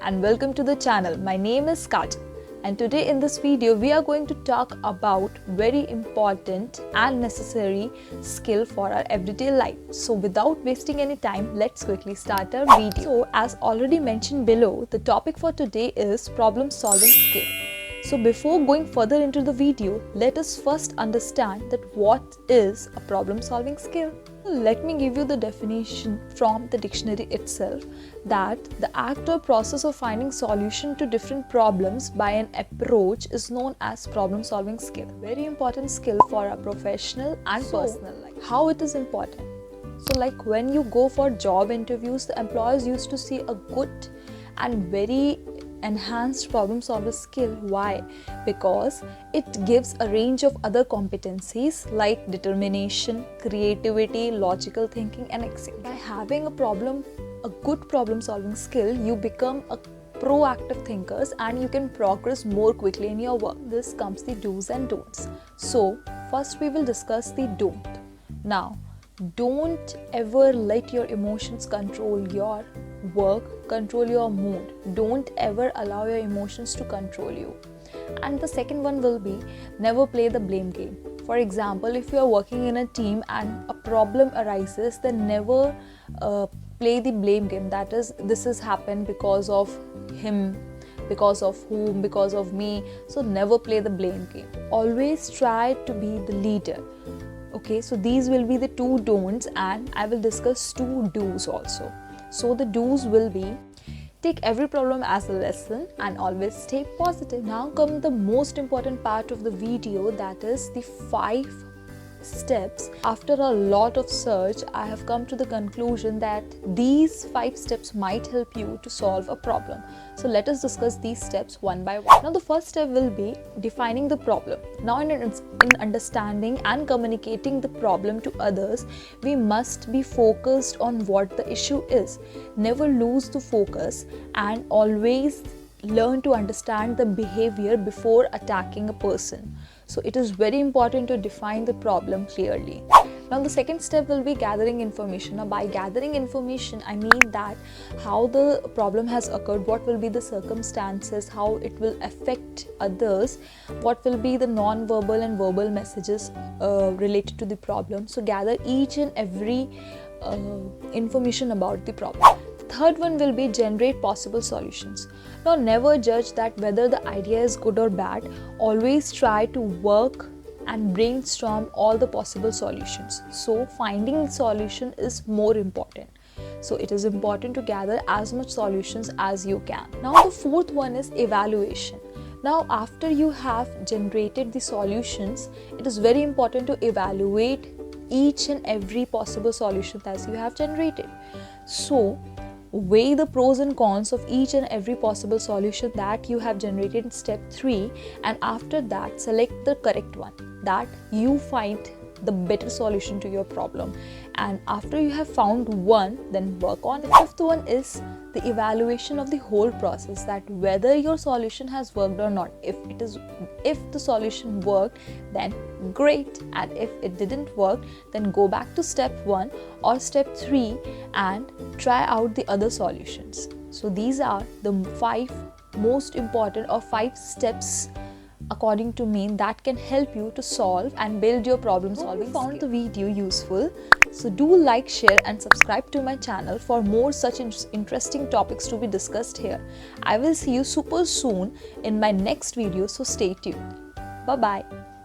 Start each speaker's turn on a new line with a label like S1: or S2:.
S1: and welcome to the channel. My name is Kajal and today in this video we are going to talk about very important and necessary skill for our everyday life. So without wasting any time, let's quickly start our video. So as already mentioned below, the topic for today is problem solving skill. So before going further into the video, let us first understand that what is a problem solving skill. Let me give you the definition from the dictionary itself, that the act or process of finding solution to different problems by an approach is known as problem solving skill. Very important skill for a professional and personal life. How it is important? So like when you go for job interviews, the employers used to see a good and very enhanced problem solver skill. Why? Because it gives a range of other competencies like determination, creativity, logical thinking and etc. By having a good problem solving skill, you become a proactive thinkers and you can progress more quickly in your work. This comes the do's and don'ts. So first we will discuss the don't. Now, don't ever let your emotions control your work, control your mood. Don't ever allow your emotions to control you. And the second one will be never play the blame game. For example, if you are working in a team and a problem arises, then never play the blame game. That is, this has happened because of him, because of whom, because of me. So never play the blame game. Always try to be the leader. Okay, so these will be the two don'ts and I will discuss two do's also. So the do's will be take every problem as a lesson and always stay positive. Now come the most important part of the video, that is the 5 steps. After a lot of search, I have come to the conclusion that these 5 steps might help you to solve a problem. So let us discuss these steps one by one. Now the first step will be defining the problem. Now in understanding and communicating the problem to others, we must be focused on what the issue is. Never lose the focus and always learn to understand the behavior before attacking a person. So it is very important to define the problem clearly. Now the second step will be gathering information. Now by gathering information, I mean that how the problem has occurred, what will be the circumstances, how it will affect others, what will be the non-verbal and verbal messages related to the problem. So gather each and every information about the problem. Third one will be generate possible solutions. Now never judge that whether the idea is good or bad. Always try to work and brainstorm all the possible solutions. So finding solution is more important. So it is important to gather as much solutions as you can. Now the fourth one is evaluation. Now after you have generated the solutions, it is very important to evaluate each and every possible solution that you have generated. So weigh the pros and cons of each and every possible solution that you have generated in step 3, and after that select the correct one that you find the better solution to your problem. And after you have found one, then work on it. The fifth one is the evaluation of the whole process, that whether your solution has worked or not. If the solution worked, then great, and if it didn't work, then go back to step 1 or step 3 and try out the other solutions. So these are the 5 most important or 5 steps according to me that can help you to solve and build your problem solving skill. Hope you found the video useful. So do like, share and subscribe to my channel for more such interesting topics to be discussed here. I will see you super soon in my next video, so stay tuned. Bye bye.